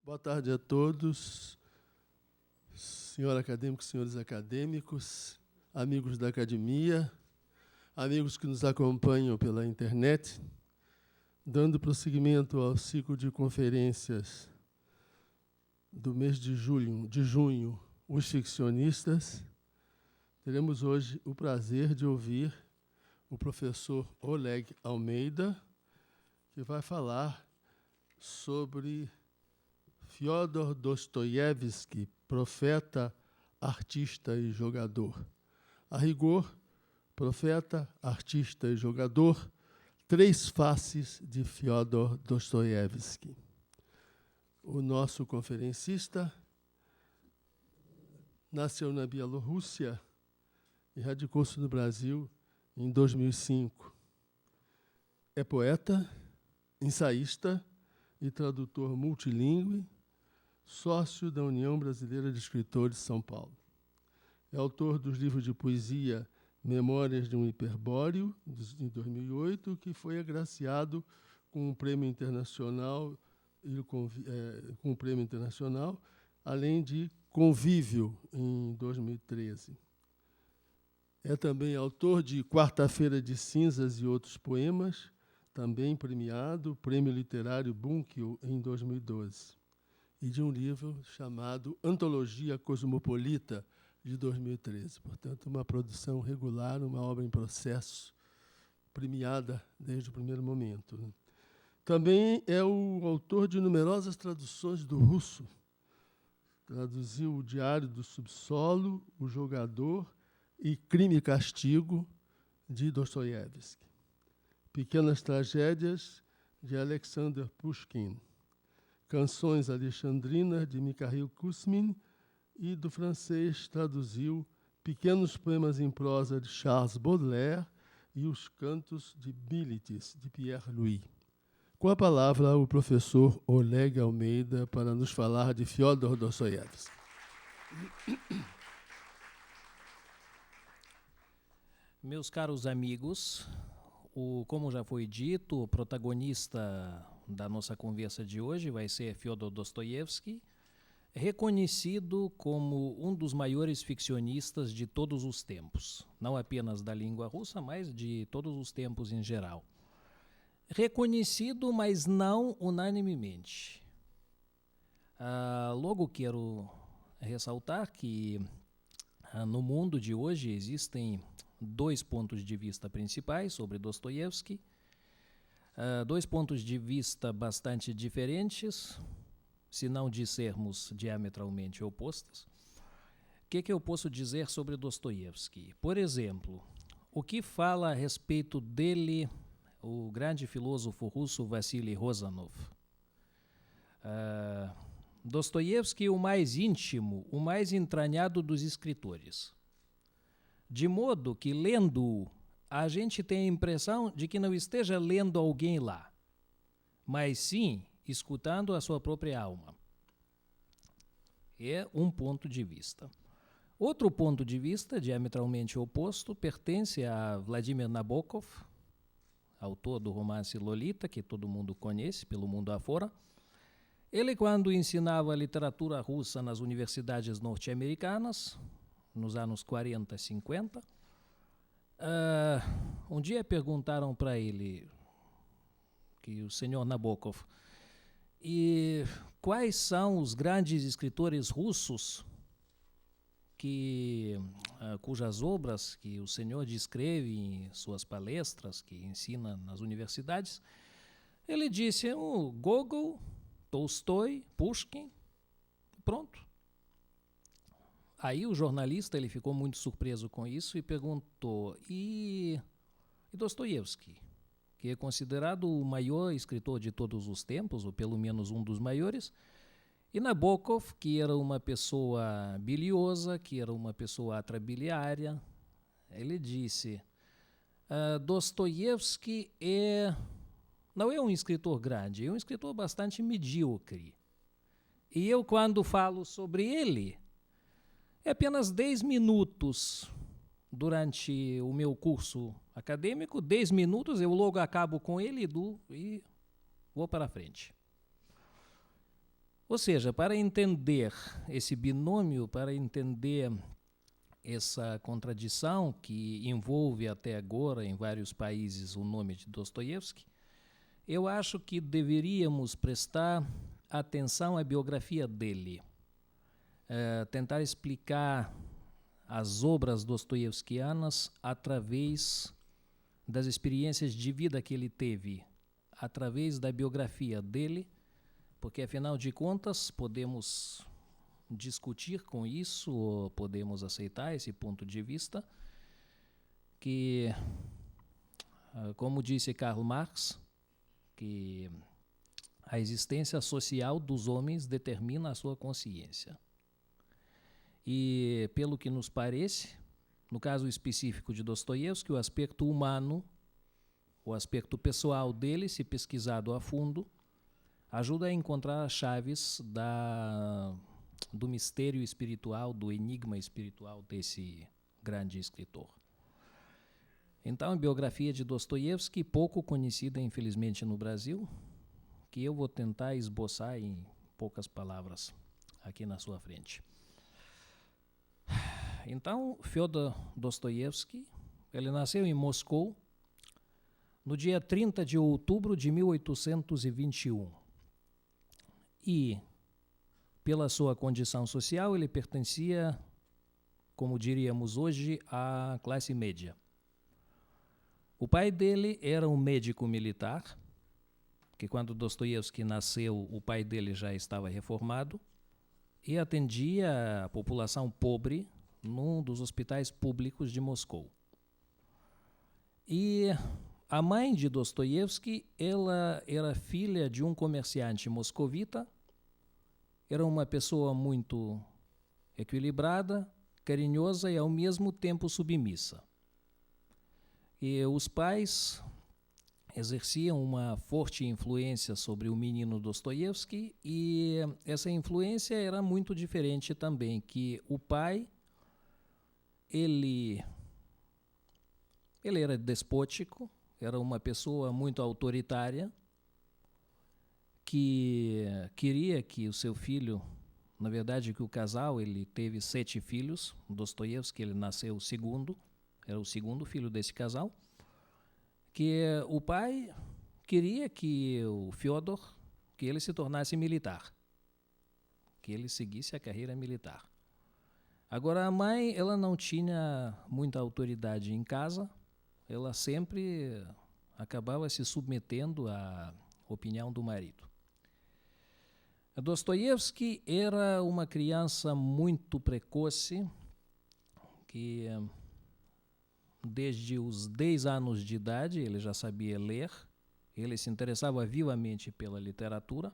Boa tarde a todos, senhor acadêmico, senhores acadêmicos, amigos da academia, amigos que nos acompanham pela internet, dando prosseguimento ao ciclo de conferências do mês de junho, os ficcionistas. Teremos hoje o prazer de ouvir o professor Oleg Almeida, que vai falar sobre Fyodor Dostoiévski, profeta, artista e jogador. A rigor, profeta, artista e jogador, três faces de Fyodor Dostoiévski. O nosso conferencista nasceu na Bielorrússia e radicou-se no Brasil em 2005. É poeta, ensaísta e tradutor multilingüe, sócio da União Brasileira de Escritores de São Paulo. É autor dos livros de poesia Memórias de um Hiperbóreo, de 2008, que foi agraciado com um prêmio internacional, além de Convívio, em 2013. É também autor de Quarta-feira de Cinzas e Outros Poemas, também premiado, Prêmio Literário Bunkel, em 2012. E de um livro chamado Antologia Cosmopolita, de 2013. Portanto, uma produção regular, uma obra em processo, premiada desde o primeiro momento. Também é o autor de numerosas traduções do russo. Traduziu o Diário do Subsolo, O Jogador e Crime e Castigo, de Dostoiévski. Pequenas Tragédias, de Alexander Pushkin. Canções Alexandrinas, de Mikhail Kusmin, e do francês traduziu Pequenos Poemas em Prosa, de Charles Baudelaire, e Os Cantos de Bilitis, de Pierre Louis. Com a palavra, o professor Oleg Almeida para nos falar de Fyodor Dostoiévski. Meus caros amigos, como já foi dito, o protagonista da nossa conversa de hoje vai ser Fyodor Dostoiévski, reconhecido como um dos maiores ficcionistas de todos os tempos, não apenas da língua russa, mas de todos os tempos em geral. Reconhecido, mas não unanimemente. Logo quero ressaltar que no mundo de hoje existem dois pontos de vista principais sobre Dostoiévski, dois pontos de vista bastante diferentes, se não dissermos diametralmente opostas. O que eu posso dizer sobre Dostoiévski? Por exemplo, o que fala a respeito dele o grande filósofo russo Vassili Rozanov? Dostoiévski, o mais íntimo, o mais entranhado dos escritores. De modo que, lendo-o, a gente tem a impressão de que não esteja lendo alguém lá, mas sim escutando a sua própria alma. É um ponto de vista. Outro ponto de vista, diametralmente oposto, pertence a Vladimir Nabokov, autor do romance Lolita, que todo mundo conhece pelo mundo afora. Ele, quando ensinava literatura russa nas universidades norte-americanas, nos anos 40 e 50, um dia perguntaram para ele, que o senhor Nabokov, e quais são os grandes escritores russos cujas obras que o senhor descreve em suas palestras, que ensina nas universidades? Ele disse o Gogol, Tolstói, Pushkin, pronto. Aí o jornalista ele ficou muito surpreso com isso e perguntou, e Dostoiévski, que é considerado o maior escritor de todos os tempos, ou pelo menos um dos maiores, e Nabokov, que era uma pessoa biliosa, que era uma pessoa atrabiliária, ele disse, Dostoiévski não é um escritor grande, é um escritor bastante medíocre. E eu, quando falo sobre ele, É apenas 10 minutos durante o meu curso acadêmico, 10 minutos, eu logo acabo com ele e vou para frente. Ou seja, para entender esse binômio, para entender essa contradição que envolve até agora em vários países o nome de Dostoiévski, eu acho que deveríamos prestar atenção à biografia dele, tentar explicar as obras dostoievskianas através das experiências de vida que ele teve, através da biografia dele, porque, afinal de contas, podemos discutir com isso, ou podemos aceitar esse ponto de vista, que, como disse Karl Marx, que a existência social dos homens determina a sua consciência. E, pelo que nos parece, no caso específico de Dostoiévski, o aspecto humano, o aspecto pessoal dele, se pesquisado a fundo, ajuda a encontrar as chaves do mistério espiritual, do enigma espiritual desse grande escritor. Então, a biografia de Dostoiévski, pouco conhecida, infelizmente, no Brasil, que eu vou tentar esboçar em poucas palavras aqui na sua frente. Então, Fyodor Dostoiévski, ele nasceu em Moscou no dia 30 de outubro de 1821. E, pela sua condição social, ele pertencia, como diríamos hoje, à classe média. O pai dele era um médico militar, que quando Dostoiévski nasceu, o pai dele já estava reformado, e atendia a população pobre num dos hospitais públicos de Moscou. E a mãe de Dostoiévski, ela era filha de um comerciante moscovita, era uma pessoa muito equilibrada, carinhosa e ao mesmo tempo submissa. E os pais exerciam uma forte influência sobre o menino Dostoiévski, e essa influência era muito diferente também, que o pai, ele era despótico, era uma pessoa muito autoritária, que queria que o seu filho, na verdade que o casal, ele teve 7 filhos, Dostoiévski, ele nasceu o segundo, era o segundo filho desse casal, que o pai queria que o Fyodor, que ele se tornasse militar, que ele seguisse a carreira militar. Agora, a mãe, ela não tinha muita autoridade em casa, ela sempre acabava se submetendo à opinião do marido. Dostoiévski era uma criança muito precoce, que desde os 10 anos de idade ele já sabia ler, ele se interessava vivamente pela literatura.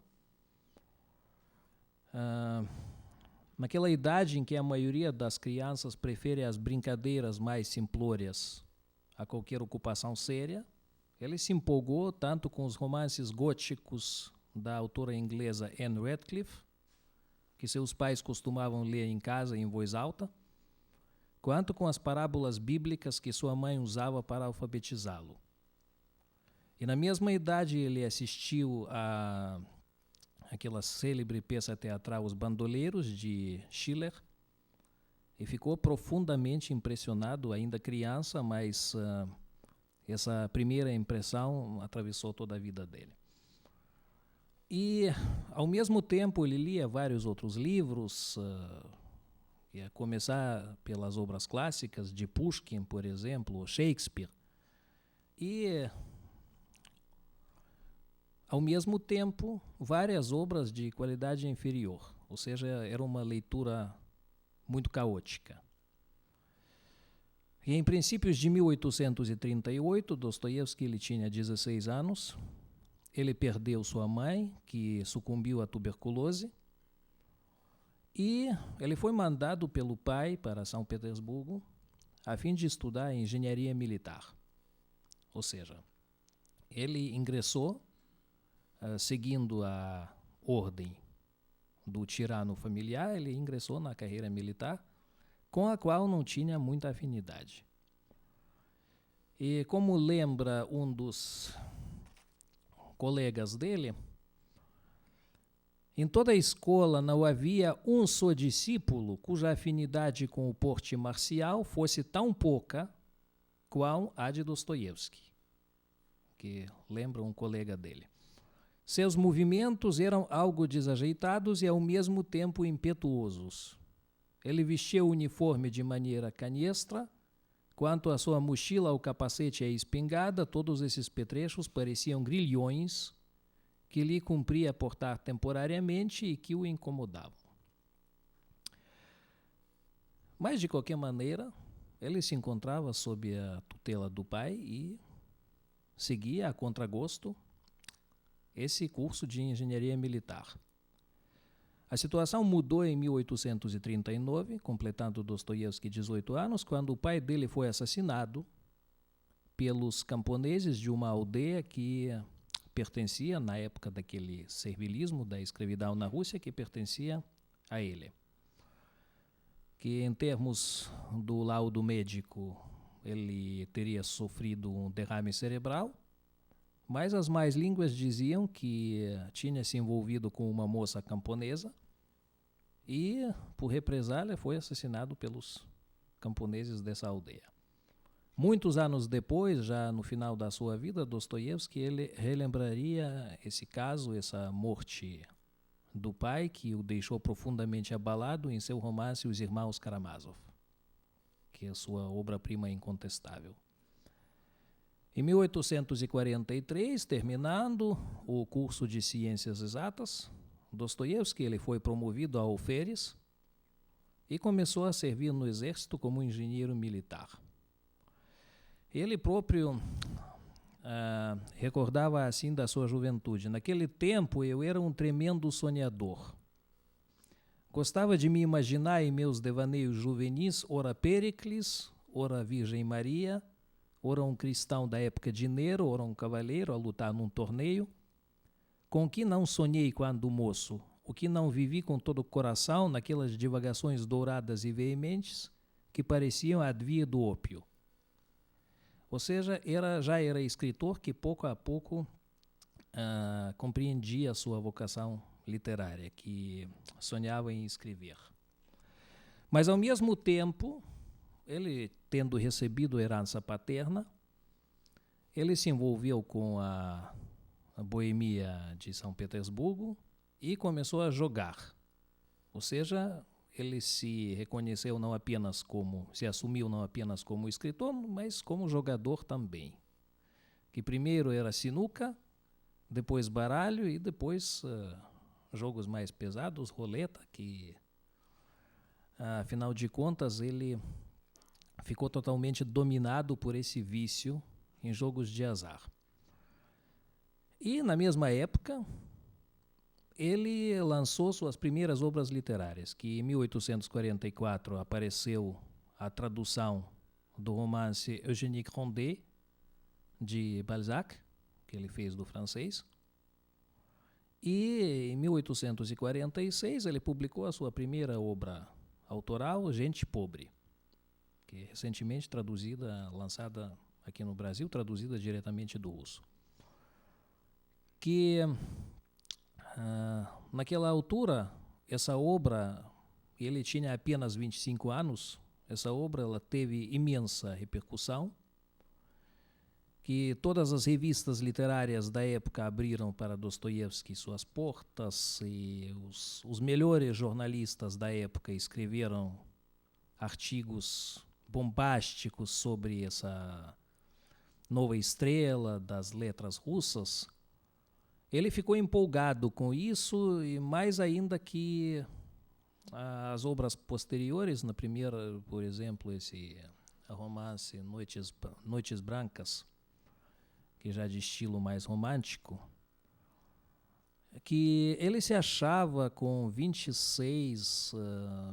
Naquela idade em que a maioria das crianças prefere as brincadeiras mais simplórias a qualquer ocupação séria, ele se empolgou tanto com os romances góticos da autora inglesa Anne Radcliffe, que seus pais costumavam ler em casa em voz alta, quanto com as parábolas bíblicas que sua mãe usava para alfabetizá-lo. E na mesma idade ele assistiu àquela célebre peça teatral Os Bandoleiros, de Schiller, e ficou profundamente impressionado, ainda criança, mas essa primeira impressão atravessou toda a vida dele. E, ao mesmo tempo, ele lia vários outros livros, a começar pelas obras clássicas de Pushkin, por exemplo, ou Shakespeare. E, ao mesmo tempo, várias obras de qualidade inferior, ou seja, era uma leitura muito caótica. E em princípios de 1838, Dostoiévski ele tinha 16 anos, ele perdeu sua mãe, que sucumbiu à tuberculose, e ele foi mandado pelo pai para São Petersburgo a fim de estudar engenharia militar. Ou seja, ele ingressou seguindo a ordem do tirano familiar, ele ingressou na carreira militar com a qual não tinha muita afinidade. E como lembra um dos colegas dele, em toda a escola não havia um só discípulo cuja afinidade com o porte marcial fosse tão pouca qual a de Dostoiévski, que lembra um colega dele. Seus movimentos eram algo desajeitados e ao mesmo tempo impetuosos. Ele vestia o uniforme de maneira canhestra. Quanto à sua mochila, o capacete e a espingarda, todos esses petrechos pareciam grilhões que lhe cumpria portar temporariamente e que o incomodavam. Mas, de qualquer maneira, ele se encontrava sob a tutela do pai e seguia a contragosto esse curso de engenharia militar. A situação mudou em 1839, completando Dostoiévski 18 anos, quando o pai dele foi assassinado pelos camponeses de uma aldeia que pertencia, na época daquele servilismo, da escravidão na Rússia, que pertencia a ele. Que em termos do laudo médico, ele teria sofrido um derrame cerebral, mas as más línguas diziam que tinha se envolvido com uma moça camponesa e, por represália, foi assassinado pelos camponeses dessa aldeia. Muitos anos depois, já no final da sua vida, Dostoiévski ele relembraria esse caso, essa morte do pai, que o deixou profundamente abalado em seu romance Os Irmãos Karamazov, que é sua obra-prima incontestável. Em 1843, terminando o curso de Ciências Exatas, Dostoiévski ele foi promovido a alferes e começou a servir no exército como engenheiro militar. Ele próprio recordava assim da sua juventude: naquele tempo eu era um tremendo sonhador. Gostava de me imaginar em meus devaneios juvenis, ora Péricles, ora Virgem Maria, ora um cristão da época de Nero, ora um cavaleiro a lutar num torneio. Com o que não sonhei quando moço, o que não vivi com todo o coração naquelas divagações douradas e veementes que pareciam a via do ópio. Ou seja, já era escritor que pouco a pouco compreendia a sua vocação literária, que sonhava em escrever. Mas, ao mesmo tempo, ele, tendo recebido a herança paterna, ele se envolveu com a boemia de São Petersburgo e começou a jogar. Ou seja, ele se reconheceu não apenas como, se assumiu não apenas como escritor, mas como jogador também. Que primeiro era sinuca, depois baralho e depois jogos mais pesados, roleta, que afinal de contas ele ficou totalmente dominado por esse vício em jogos de azar. E, na mesma época, ele lançou suas primeiras obras literárias, que em 1844 apareceu a tradução do romance Eugénie Grandet, de Balzac, que ele fez do francês. E, em 1846, ele publicou a sua primeira obra autoral, Gente Pobre, que é recentemente traduzida, lançada aqui no Brasil, traduzida diretamente do russo. Que naquela altura, essa obra, ele tinha apenas 25 anos, essa obra ela teve imensa repercussão, que todas as revistas literárias da época abriram para Dostoiévski suas portas, e os melhores jornalistas da época escreveram artigos bombásticos sobre essa nova estrela das letras russas. Ele ficou empolgado com isso, e mais ainda que as obras posteriores, na primeira, por exemplo, esse romance Noites Brancas, que já de estilo mais romântico, que ele se achava com 26,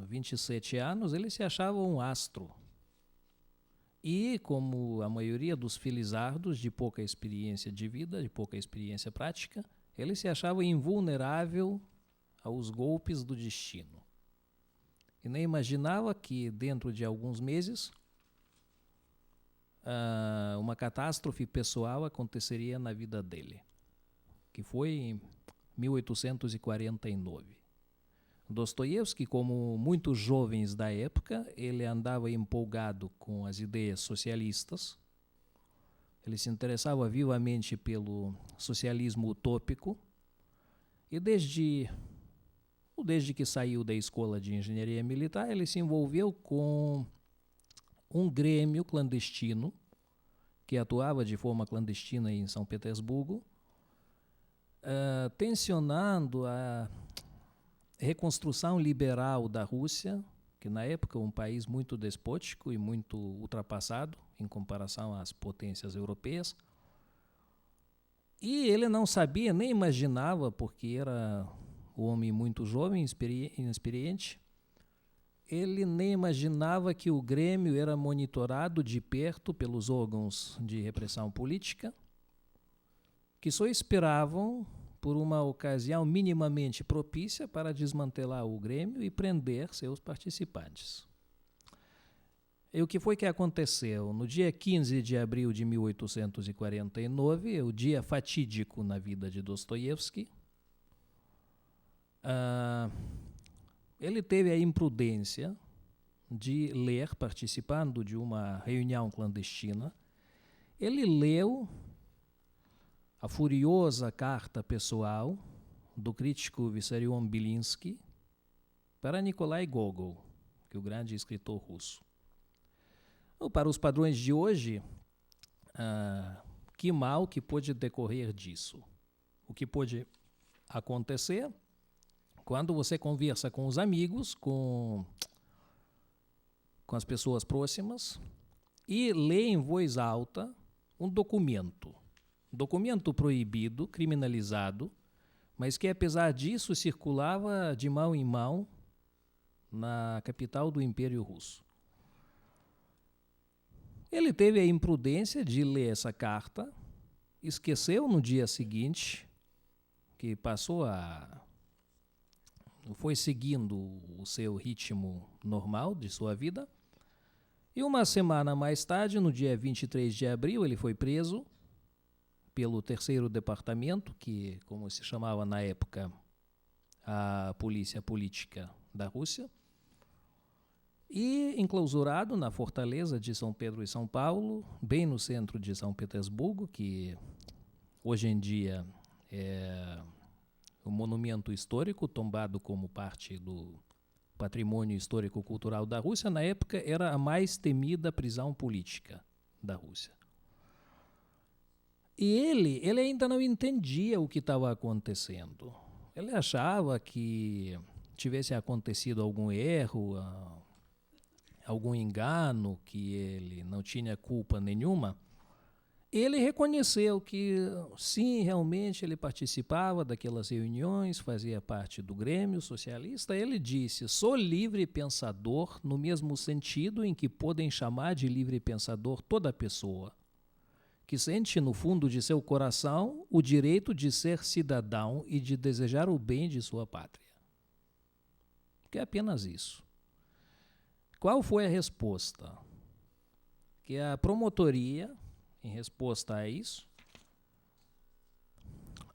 27 anos, ele se achava um astro. E, como a maioria dos felizardos de pouca experiência de vida, de pouca experiência prática, ele se achava invulnerável aos golpes do destino. e nem imaginava que dentro de alguns meses uma catástrofe pessoal aconteceria na vida dele, que foi em 1849. Dostoiévski, como muitos jovens da época, ele andava empolgado com as ideias socialistas. Ele se interessava vivamente pelo socialismo utópico e desde que saiu da escola de engenharia militar, ele se envolveu com um grêmio clandestino que atuava de forma clandestina em São Petersburgo, tensionando a reconstrução liberal da Rússia, que na época é um país muito despótico e muito ultrapassado em comparação às potências europeias. E ele não sabia, nem imaginava, porque era um homem muito jovem, inexperiente, ele nem imaginava que o Grêmio era monitorado de perto pelos órgãos de repressão política, que só esperavam por uma ocasião minimamente propícia para desmantelar o Grêmio e prender seus participantes. E o que foi que aconteceu? No dia 15 de abril de 1849, o dia fatídico na vida de Dostoiévski, ele teve a imprudência de ler, participando de uma reunião clandestina, ele leu a furiosa carta pessoal do crítico Vissarion Bilinsky para Nikolai Gogol, que é o grande escritor russo. Para os padrões de hoje, que mal que pôde decorrer disso? O que pôde acontecer quando você conversa com os amigos, com as pessoas próximas, e lê em voz alta um documento proibido, criminalizado, mas que apesar disso circulava de mão em mão na capital do Império Russo. Ele teve a imprudência de ler essa carta, esqueceu no dia seguinte, que foi seguindo o seu ritmo normal de sua vida, e uma semana mais tarde, no dia 23 de abril, ele foi preso pelo 3º Departamento, que, como se chamava na época, a Polícia Política da Rússia, e enclausurado na fortaleza de São Pedro e São Paulo, bem no centro de São Petersburgo, que hoje em dia é um monumento histórico tombado como parte do patrimônio histórico-cultural da Rússia. Na época era a mais temida prisão política da Rússia. E ele ainda não entendia o que estava acontecendo. Ele achava que tivesse acontecido algum erro, algum engano, que ele não tinha culpa nenhuma. Ele reconheceu que, sim, realmente ele participava daquelas reuniões, fazia parte do Grêmio Socialista. Ele disse: sou livre pensador no mesmo sentido em que podem chamar de livre pensador toda pessoa que sente no fundo de seu coração o direito de ser cidadão e de desejar o bem de sua pátria. Que é apenas isso. Qual foi a resposta? Que a promotoria, em resposta a isso,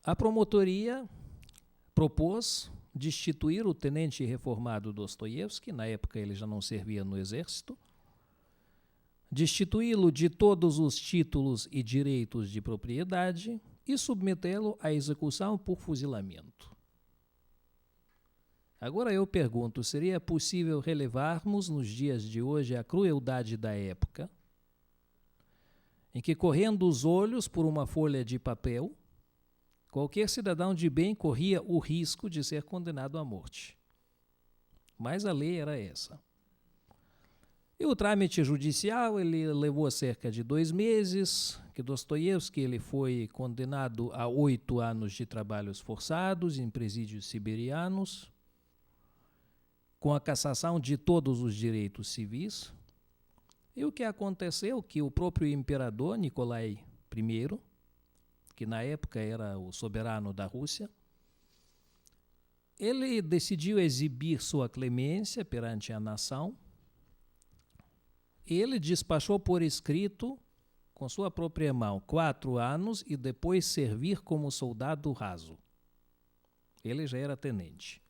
a promotoria propôs destituir o tenente reformado Dostoiévski, na época ele já não servia no exército, destituí-lo de todos os títulos e direitos de propriedade e submetê-lo à execução por fuzilamento. Agora eu pergunto, seria possível relevarmos nos dias de hoje a crueldade da época, em que, correndo os olhos por uma folha de papel, qualquer cidadão de bem corria o risco de ser condenado à morte? Mas a lei era essa. E o trâmite judicial ele levou cerca de 2 meses, que Dostoiévski ele foi condenado a 8 anos de trabalhos forçados em presídios siberianos, com a cassação de todos os direitos civis. E o que aconteceu? Que o próprio imperador Nikolai I, que na época era o soberano da Rússia, ele decidiu exibir sua clemência perante a nação. Ele despachou por escrito, com sua própria mão, 4 anos e depois servir como soldado raso. Ele já era tenente.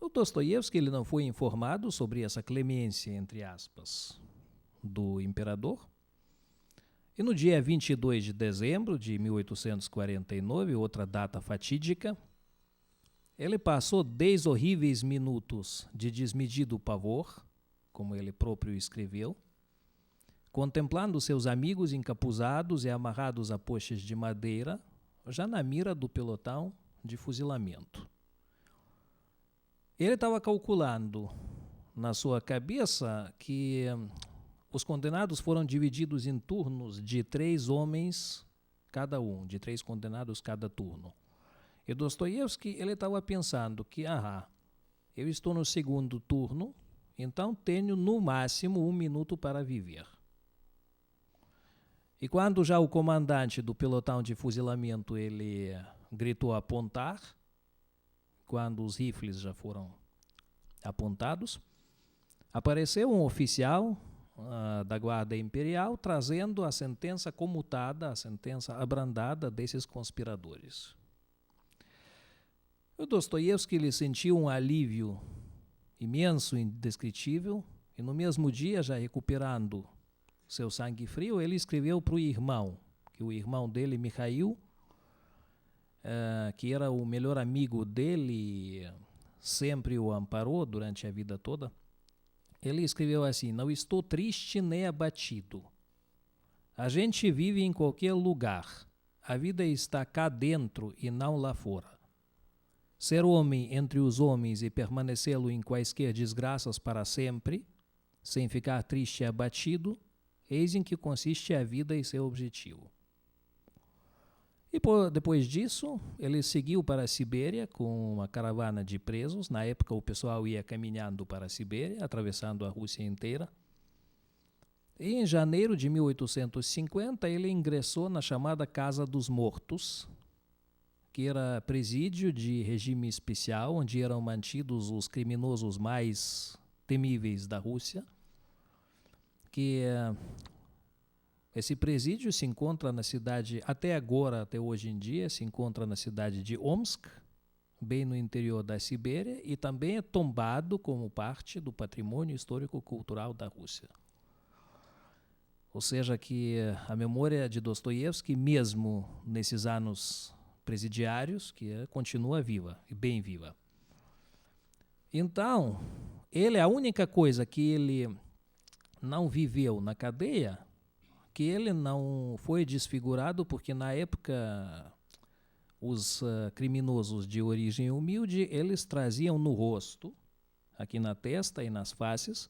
O Dostoiévski ele não foi informado sobre essa clemência, entre aspas, do imperador. E no dia 22 de dezembro de 1849, outra data fatídica, ele passou 10 horríveis minutos de desmedido pavor, como ele próprio escreveu, contemplando seus amigos encapuzados e amarrados a postes de madeira, já na mira do pelotão de fuzilamento. Ele estava calculando na sua cabeça que os condenados foram divididos em turnos de 3 homens cada um, de 3 condenados cada turno. E Dostoiévski ele estava pensando que, eu estou no segundo turno, então tenho no máximo 1 minuto para viver. E quando já o comandante do pelotão de fuzilamento ele gritou apontar, quando os rifles já foram apontados, apareceu um oficial da Guarda Imperial trazendo a sentença comutada, a sentença abrandada desses conspiradores. O Dostoiévski ele sentiu um alívio imenso, indescritível, e no mesmo dia, já recuperando seu sangue frio, ele escreveu para o irmão, que o irmão dele, Mikhail, que era o melhor amigo dele, sempre o amparou durante a vida toda. Ele escreveu assim: não estou triste nem abatido. A gente vive em qualquer lugar. A vida está cá dentro e não lá fora. Ser homem entre os homens e permanecê-lo em quaisquer desgraças para sempre, sem ficar triste e abatido, eis em que consiste a vida e seu objetivo. E depois disso, ele seguiu para a Sibéria com uma caravana de presos. Na época, o pessoal ia caminhando para a Sibéria, atravessando a Rússia inteira. E em janeiro de 1850, ele ingressou na chamada Casa dos Mortos, que era presídio de regime especial, onde eram mantidos os criminosos mais temíveis da Rússia, que esse presídio se encontra na cidade, até agora, até hoje em dia, se encontra na cidade de Omsk, bem no interior da Sibéria, e também é tombado como parte do patrimônio histórico-cultural da Rússia. Ou seja, que a memória de Dostoiévski, mesmo nesses anos presidiários, que continua viva, e bem viva. Então, a única coisa que ele não viveu na cadeia, que ele não foi desfigurado, porque na época os criminosos de origem humilde, eles traziam no rosto, aqui na testa e nas faces,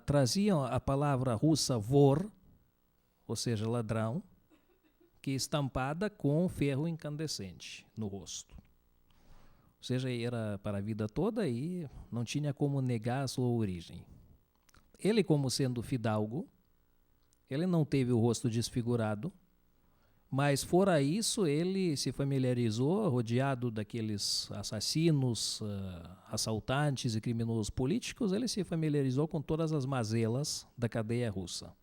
traziam a palavra russa vor, ou seja, ladrão, que estampada com ferro incandescente no rosto. Ou seja, era para a vida toda e não tinha como negar a sua origem. Ele, como sendo fidalgo, ele não teve o rosto desfigurado, mas fora isso, ele se familiarizou, rodeado daqueles assassinos, assaltantes e criminosos políticos, ele se familiarizou com todas as mazelas da cadeia russa.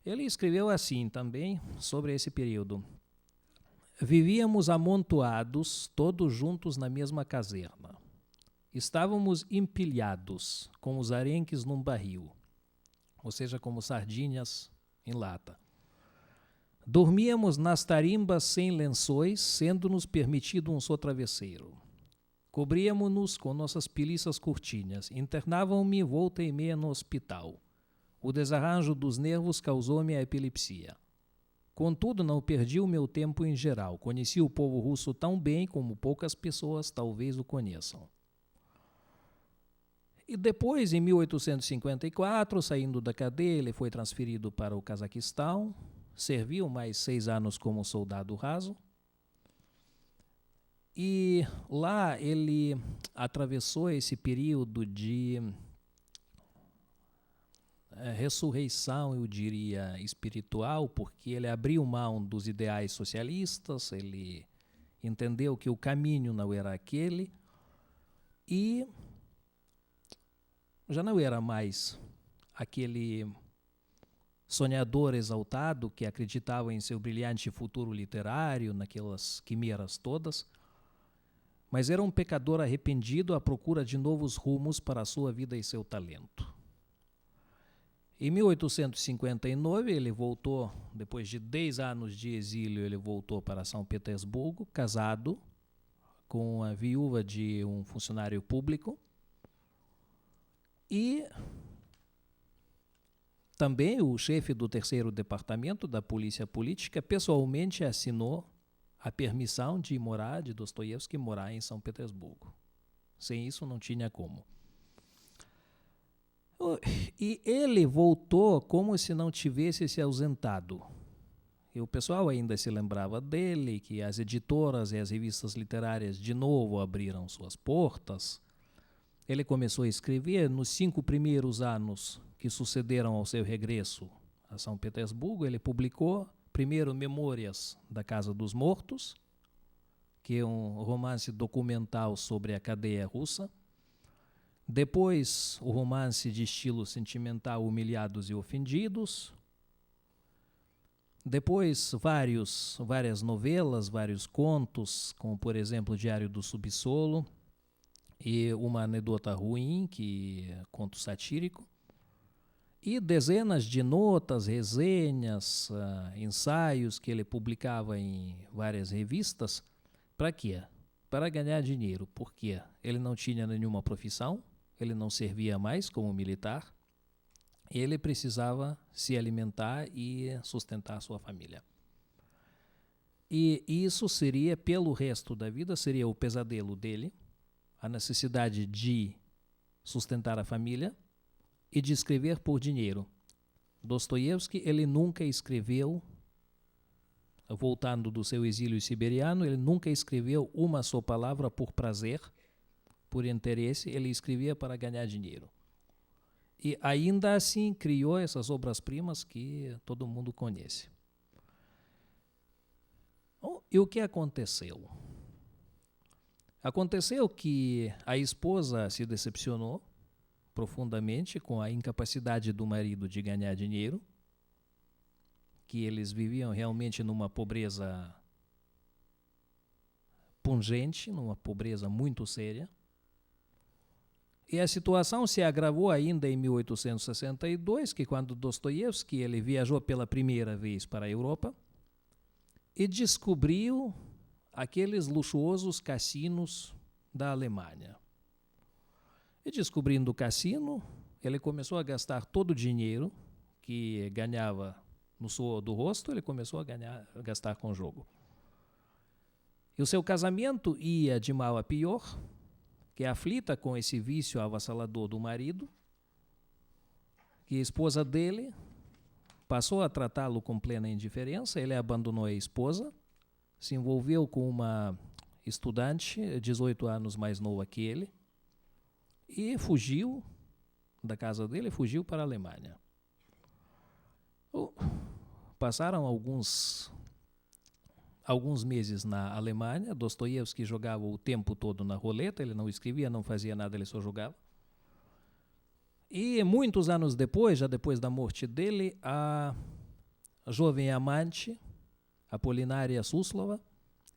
Ele escreveu assim também sobre esse período: vivíamos amontoados, todos juntos na mesma caserna. Estávamos empilhados, como os arenques num barril, ou seja, como sardinhas em lata. Dormíamos nas tarimbas sem lençóis, sendo-nos permitido um só travesseiro. Cobríamos-nos com nossas piliças cortinhas. Internavam-me volta e meia no hospital. O desarranjo dos nervos causou-me a epilepsia. Contudo, não perdi o meu tempo em geral. Conheci o povo russo tão bem como poucas pessoas talvez o conheçam. E depois, em 1854, saindo da cadeia, ele foi transferido para o Cazaquistão, serviu mais 6 anos como soldado raso, e lá ele atravessou esse período de ressurreição, eu diria, espiritual, porque ele abriu mão dos ideais socialistas, ele entendeu que o caminho não era aquele e já não era mais aquele sonhador exaltado que acreditava em seu brilhante futuro literário, naquelas quimeras todas, mas era um pecador arrependido à procura de novos rumos para a sua vida e seu talento. Em 1859, ele voltou, depois de 10 anos de exílio, ele voltou para São Petersburgo, casado com a viúva de um funcionário público. E também o chefe do 3º departamento da Polícia Política pessoalmente assinou a permissão de Dostoiévski morar em São Petersburgo. Sem isso não tinha como. E ele voltou como se não tivesse se ausentado. E o pessoal ainda se lembrava dele, que as editoras e as revistas literárias de novo abriram suas portas. Ele começou a escrever nos 5 primeiros anos que sucederam ao seu regresso a São Petersburgo. Ele publicou primeiro Memórias da Casa dos Mortos, que é um romance documental sobre a cadeia russa. Depois, o romance de estilo sentimental Humilhados e Ofendidos. Depois, várias novelas, vários contos, como, por exemplo, Diário do Subsolo e Uma Anedota Ruim, que é conto satírico. E dezenas de notas, resenhas, ensaios que ele publicava em várias revistas. Para quê? Para ganhar dinheiro. Por quê? Ele não tinha nenhuma profissão. Ele não servia mais como militar, ele precisava se alimentar e sustentar sua família. E isso seria, pelo resto da vida, seria o pesadelo dele, a necessidade de sustentar a família e de escrever por dinheiro. Dostoiévski, ele nunca escreveu, voltando do seu exílio siberiano, ele nunca escreveu uma só palavra por prazer, por interesse, ele escrevia para ganhar dinheiro. E ainda assim criou essas obras-primas que todo mundo conhece. E o que aconteceu? Aconteceu que a esposa se decepcionou profundamente com a incapacidade do marido de ganhar dinheiro, que eles viviam realmente numa pobreza pungente, numa pobreza muito séria. E a situação se agravou ainda em 1862, que quando Dostoiévski ele viajou pela primeira vez para a Europa e descobriu aqueles luxuosos cassinos da Alemanha. E descobrindo o cassino, ele começou a gastar todo o dinheiro que ganhava no suor do rosto, ele começou a gastar com o jogo. E o seu casamento ia de mal a pior, que é aflita com esse vício avassalador do marido, que a esposa dele passou a tratá-lo com plena indiferença, ele abandonou a esposa, se envolveu com uma estudante, 18 anos mais nova que ele, e fugiu da casa dele, fugiu para a Alemanha. Passaram alguns meses na Alemanha. Dostoiévski jogava o tempo todo na roleta, ele não escrevia, não fazia nada, ele só jogava. E muitos anos depois, já depois da morte dele, a jovem amante, Apolinária Suslova,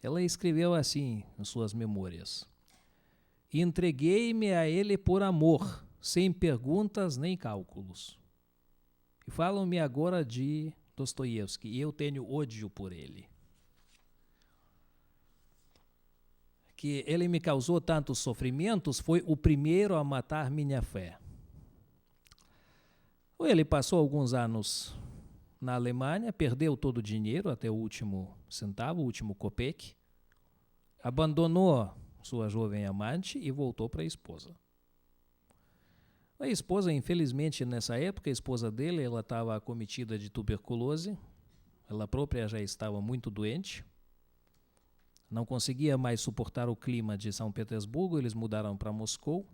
ela escreveu assim em suas memórias: entreguei-me a ele por amor, sem perguntas nem cálculos. E falam-me agora de Dostoiévski, e eu tenho ódio por ele. Que ele me causou tantos sofrimentos, foi o primeiro a matar minha fé. Ele passou alguns anos na Alemanha, perdeu todo o dinheiro, até o último centavo, o último kopek, abandonou sua jovem amante e voltou para a esposa. A esposa, infelizmente, nessa época, a esposa dele, ela estava acometida de tuberculose, ela própria já estava muito doente, não conseguia mais suportar o clima de São Petersburgo, eles mudaram para Moscou.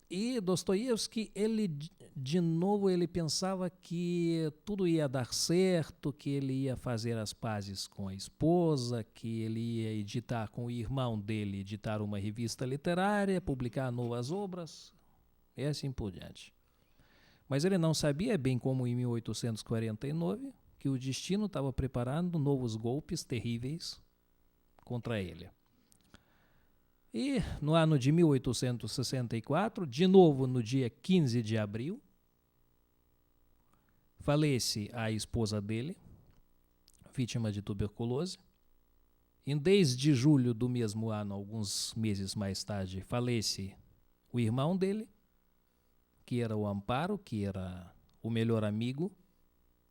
E Dostoiévski, ele de novo, ele pensava que tudo ia dar certo, que ele ia fazer as pazes com a esposa, que ele ia editar com o irmão dele, editar uma revista literária, publicar novas obras, e assim por diante. Mas ele não sabia, bem como em 1849, que o destino estava preparando novos golpes terríveis contra ele. E no ano de 1864, de novo no dia 15 de abril, falece a esposa dele, vítima de tuberculose. Em 10 de julho do mesmo ano, alguns meses mais tarde, falece o irmão dele, que era o Amparo, que era o melhor amigo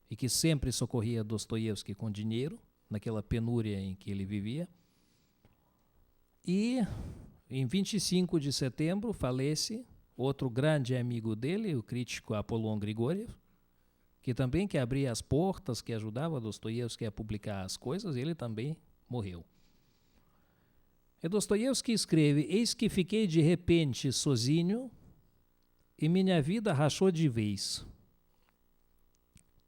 e que sempre socorria Dostoiévski com dinheiro, naquela penúria em que ele vivia. E em 25 de setembro falece outro grande amigo dele, o crítico Apollon Grigoriev, que também que abria as portas, que ajudava Dostoiévski a publicar as coisas, ele também morreu. E Dostoiévski escreve: eis que fiquei de repente sozinho e minha vida rachou de vez.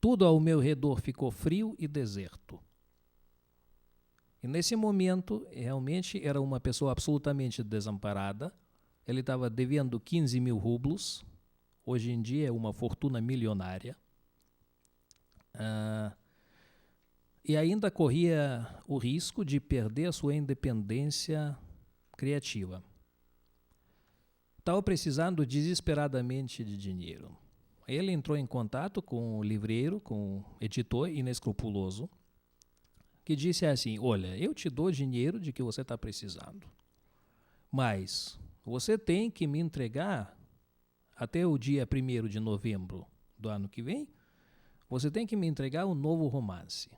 Tudo ao meu redor ficou frio e deserto. E nesse momento, realmente, era uma pessoa absolutamente desamparada. Ele estava devendo 15 mil rublos. Hoje em dia é uma fortuna milionária. E ainda corria o risco de perder a sua independência criativa. Estava precisando desesperadamente de dinheiro. Ele entrou em contato com o livreiro, com o editor inescrupuloso, que disse assim: olha, eu te dou dinheiro de que você está precisando, mas você tem que me entregar até o dia 1º de novembro do ano que vem, você tem que me entregar um novo romance.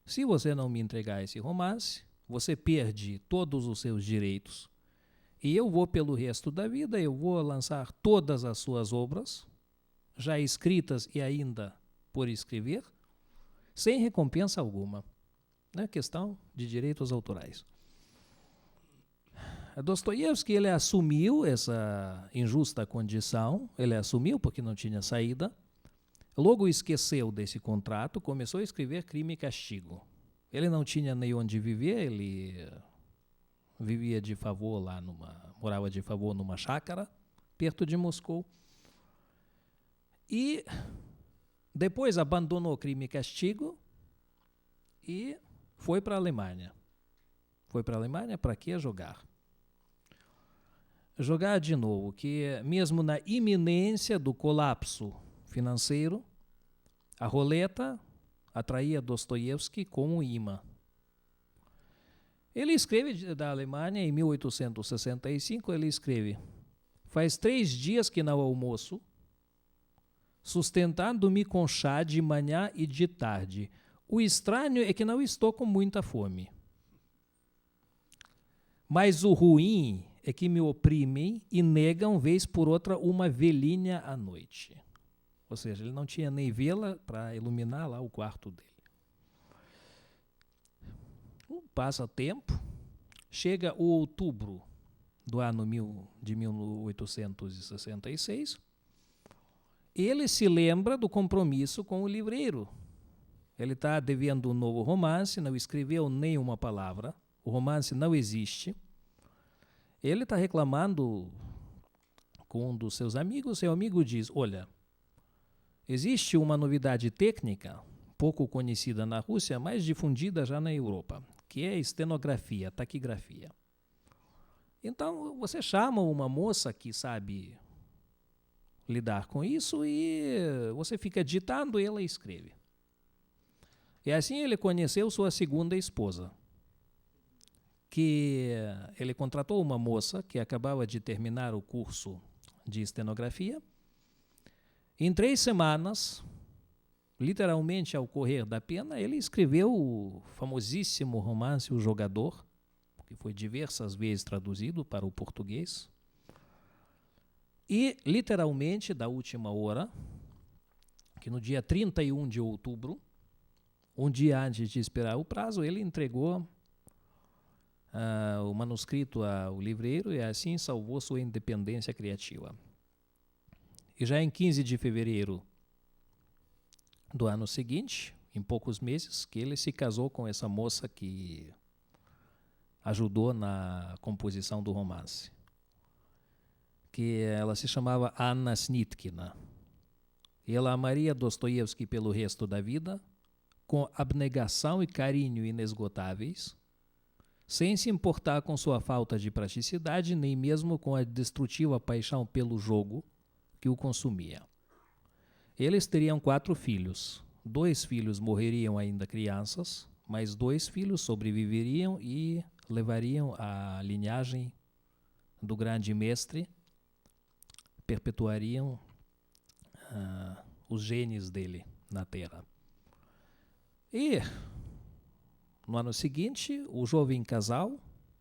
Se você não me entregar esse romance, você perde todos os seus direitos e eu vou, pelo resto da vida, eu vou lançar todas as suas obras, já escritas e ainda por escrever, sem recompensa alguma. É questão de direitos autorais. Dostoiévski, ele assumiu essa injusta condição, ele assumiu porque não tinha saída, logo esqueceu desse contrato, começou a escrever Crime e Castigo. Ele não tinha nem onde viver, ele vivia de favor lá morava de favor numa chácara, perto de Moscou. E depois abandonou Crime e Castigo e foi para a Alemanha. Foi para a Alemanha para quê? Jogar. Jogar de novo, que mesmo na iminência do colapso financeiro, a roleta atraía Dostoiévski como um imã. Ele escreve da Alemanha em 1865, ele escreve: faz 3 dias que não almoço, sustentando-me com chá de manhã e de tarde. O estranho é que não estou com muita fome. Mas o ruim é que me oprimem e negam, vez por outra, uma velhinha à noite. Ou seja, ele não tinha nem vela para iluminar lá o quarto dele. Passa tempo, chega o outubro do ano de 1866, ele se lembra do compromisso com o livreiro. Ele está devendo um novo romance, não escreveu nenhuma palavra, o romance não existe. Ele está reclamando com um dos seus amigos, seu amigo diz: olha, existe uma novidade técnica, pouco conhecida na Rússia, mas difundida já na Europa, que é estenografia, taquigrafia. Então, você chama uma moça que sabe lidar com isso e você fica ditando e ela escreve. E assim ele conheceu sua segunda esposa, que ele contratou uma moça que acabava de terminar o curso de estenografia. Em 3 semanas, literalmente ao correr da pena, ele escreveu o famosíssimo romance O Jogador, que foi diversas vezes traduzido para o português. E, literalmente, da última hora, que no dia 31 de outubro, um dia antes de expirar o prazo, ele entregou o manuscrito ao livreiro e assim salvou sua independência criativa. E já em 15 de fevereiro do ano seguinte, em poucos meses, que ele se casou com essa moça que ajudou na composição do romance, que ela se chamava Anna Snitkina. E ela amaria Dostoiévski pelo resto da vida, com abnegação e carinho inesgotáveis, sem se importar com sua falta de praticidade, nem mesmo com a destrutiva paixão pelo jogo que o consumia. Eles teriam 4 filhos. 2 filhos morreriam ainda crianças, mas 2 filhos sobreviveriam e levariam a linhagem do grande mestre, perpetuariam os genes dele na Terra. E no ano seguinte, o jovem casal,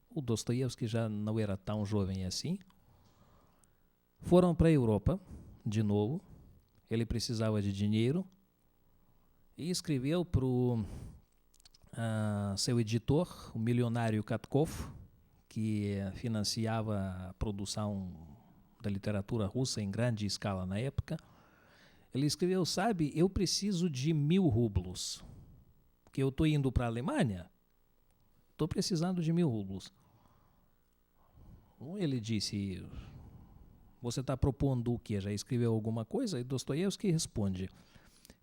o Dostoiévski já não era tão jovem assim, foram para a Europa de novo. Ele precisava de dinheiro e escreveu para o seu editor, o milionário Katkov, que financiava a produção da literatura russa em grande escala na época. Ele escreveu, sabe, eu preciso de 1.000 rublos, porque eu estou indo para a Alemanha, estou precisando de 1.000 rublos. Ele disse, você está propondo o quê? Já escreveu alguma coisa? E Dostoiévski responde,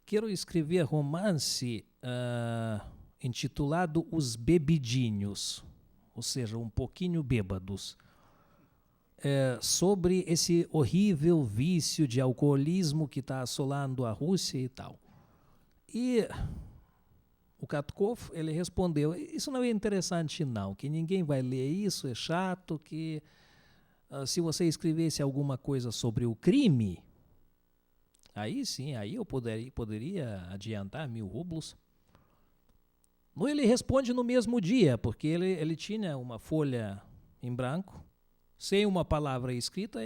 quero escrever romance intitulado Os Bebidinhos, ou seja, um pouquinho bêbados, sobre esse horrível vício de alcoolismo que está assolando a Rússia e tal. E o Katkov, ele respondeu, isso não é interessante não, que ninguém vai ler isso, é chato, que se você escrevesse alguma coisa sobre o crime, aí sim, aí eu poderia adiantar 1.000 rublos. Ele responde no mesmo dia, porque ele tinha uma folha em branco, sem uma palavra escrita,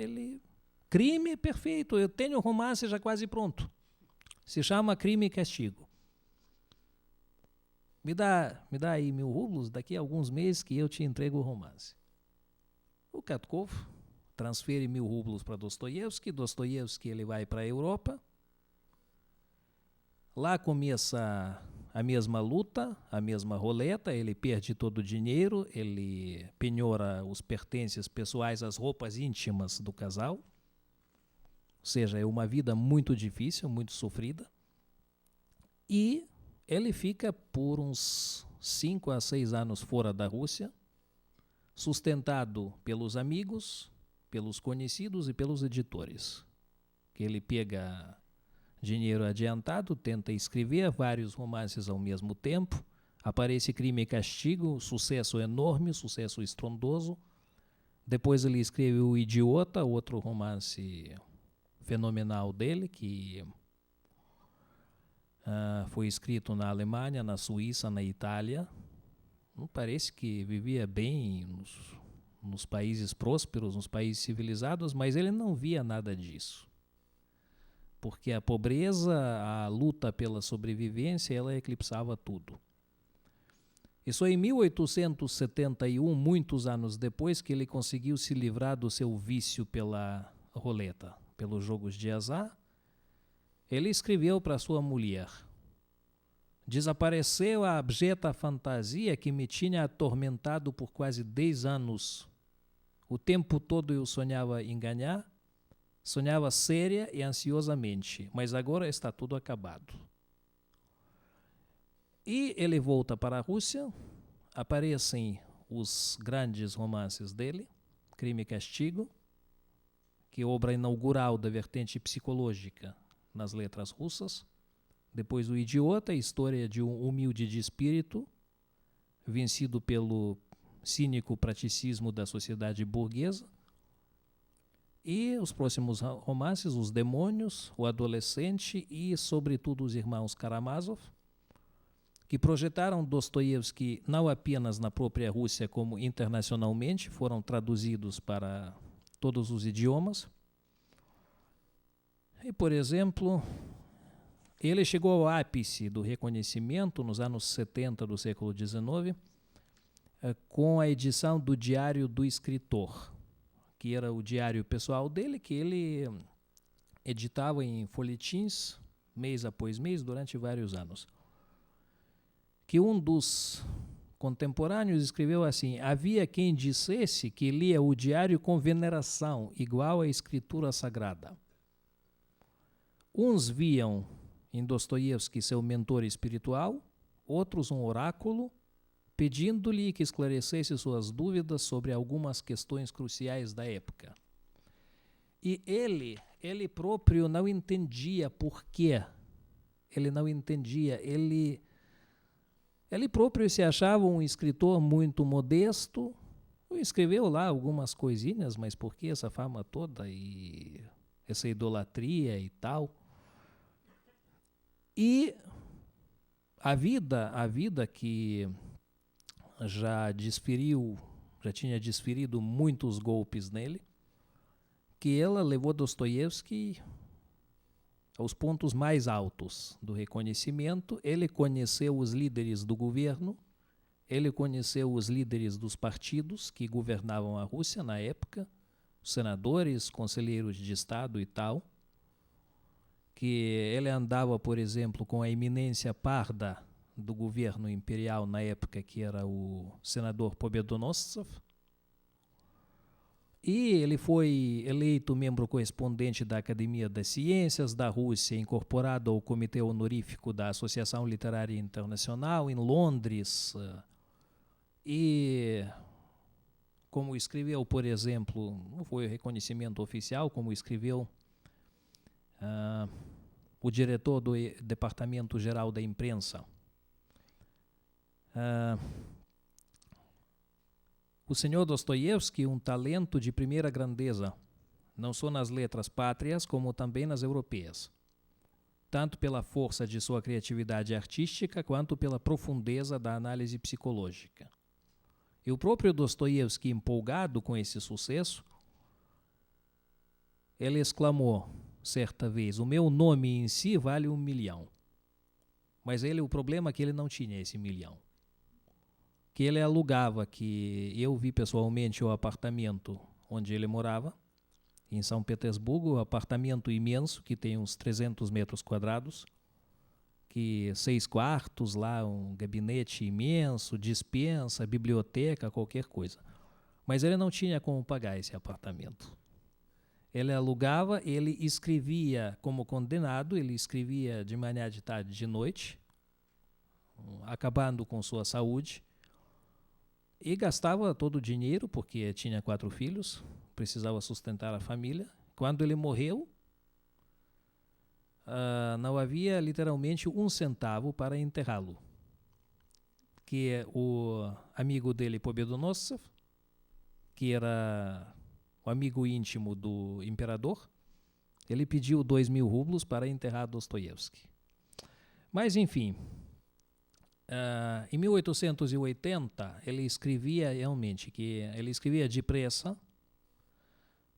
crime perfeito, eu tenho o romance já quase pronto. Se chama Crime e Castigo. Me dá aí 1.000 rublos, daqui a alguns meses que eu te entrego o romance. O Katkov transfere 1.000 rublos para Dostoiévski ele vai para a Europa. Lá começa a mesma luta, a mesma roleta, ele perde todo o dinheiro, ele penhora os pertences pessoais, as roupas íntimas do casal. Ou seja, é uma vida muito difícil, muito sofrida. E ele fica por uns 5 a 6 anos fora da Rússia, sustentado pelos amigos, pelos conhecidos e pelos editores. Que ele pega dinheiro adiantado, tenta escrever vários romances ao mesmo tempo, aparece Crime e Castigo, sucesso enorme, sucesso estrondoso. Depois ele escreve O Idiota, outro romance fenomenal dele, que foi escrito na Alemanha, na Suíça, na Itália. Não parece que vivia bem nos países prósperos, nos países civilizados, mas ele não via nada disso. Porque a pobreza, a luta pela sobrevivência, ela eclipsava tudo. E só em 1871, muitos anos depois, que ele conseguiu se livrar do seu vício pela roleta, pelos jogos de azar, ele escreveu para sua mulher, desapareceu a abjeta fantasia que me tinha atormentado por quase 10 anos. O tempo todo eu sonhava em ganhar, sonhava séria e ansiosamente, mas agora está tudo acabado. E ele volta para a Rússia, aparecem os grandes romances dele, Crime e Castigo, que é obra inaugural da vertente psicológica nas letras russas. Depois O Idiota, a história de um humilde de espírito, vencido pelo cínico praticismo da sociedade burguesa. E os próximos romances, Os Demônios, O Adolescente e, sobretudo, Os Irmãos Karamazov, que projetaram Dostoiévski não apenas na própria Rússia, como internacionalmente, foram traduzidos para todos os idiomas. E, por exemplo, ele chegou ao ápice do reconhecimento nos anos 70 do século XIX, com a edição do Diário do Escritor, que era o diário pessoal dele, que ele editava em folhetins, mês após mês, durante vários anos. Que um dos contemporâneos escreveu assim: havia quem dissesse que lia o diário com veneração, igual à escritura sagrada. Uns viam em Dostoiévski seu mentor espiritual, outros um oráculo, pedindo-lhe que esclarecesse suas dúvidas sobre algumas questões cruciais da época. E ele próprio não entendia por quê. Ele não entendia. Ele próprio se achava um escritor muito modesto. Escreveu lá algumas coisinhas, mas por que essa fama toda e essa idolatria e tal? E a vida que já tinha desferido muitos golpes nele, que ela levou Dostoiévski aos pontos mais altos do reconhecimento. Ele conheceu os líderes do governo, ele conheceu os líderes dos partidos que governavam a Rússia na época, senadores, conselheiros de Estado e tal, que ele andava, por exemplo, com a eminência parda do governo imperial na época, que era o senador Pobedonostsov, e ele foi eleito membro correspondente da Academia das Ciências da Rússia, incorporado ao Comitê Honorífico da Associação Literária Internacional em Londres. E como escreveu, por exemplo, não foi o reconhecimento oficial, como escreveu o diretor do Departamento Geral da Imprensa, o senhor Dostoiévski, um talento de primeira grandeza, não só nas letras pátrias, como também nas europeias, tanto pela força de sua criatividade artística, quanto pela profundeza da análise psicológica. E o próprio Dostoiévski, empolgado com esse sucesso, ele exclamou certa vez: o meu nome em si vale 1 milhão. Mas o problema é que ele não tinha esse 1 milhão. Que ele alugava, que eu vi pessoalmente o apartamento onde ele morava, em São Petersburgo, um apartamento imenso, que tem uns 300 metros quadrados, que 6 quartos lá, um gabinete imenso, despensa, biblioteca, qualquer coisa. Mas ele não tinha como pagar esse apartamento. Ele alugava, ele escrevia como condenado, ele escrevia de manhã, de tarde, de noite, acabando com sua saúde, e gastava todo o dinheiro, porque tinha 4 filhos, precisava sustentar a família. Quando ele morreu, não havia literalmente 1 centavo para enterrá-lo. Que o amigo dele, Pobedonostsov, que era o amigo íntimo do imperador, ele pediu 2.000 rublos para enterrar Dostoiévski. Mas, enfim, em 1880, ele escrevia realmente, que ele escrevia depressa,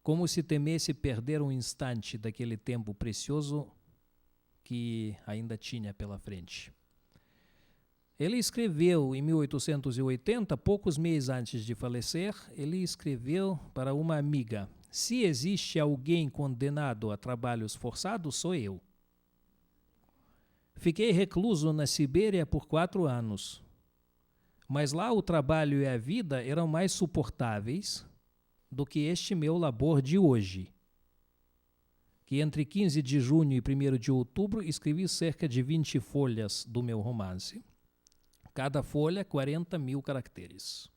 como se temesse perder um instante daquele tempo precioso que ainda tinha pela frente. Ele escreveu em 1880, poucos meses antes de falecer, ele escreveu para uma amiga: se existe alguém condenado a trabalhos forçados, sou eu. Fiquei recluso na Sibéria por 4 anos, mas lá o trabalho e a vida eram mais suportáveis do que este meu labor de hoje, que entre 15 de junho e 1º de outubro escrevi cerca de 20 folhas do meu romance. Cada folha, 40.000 caracteres.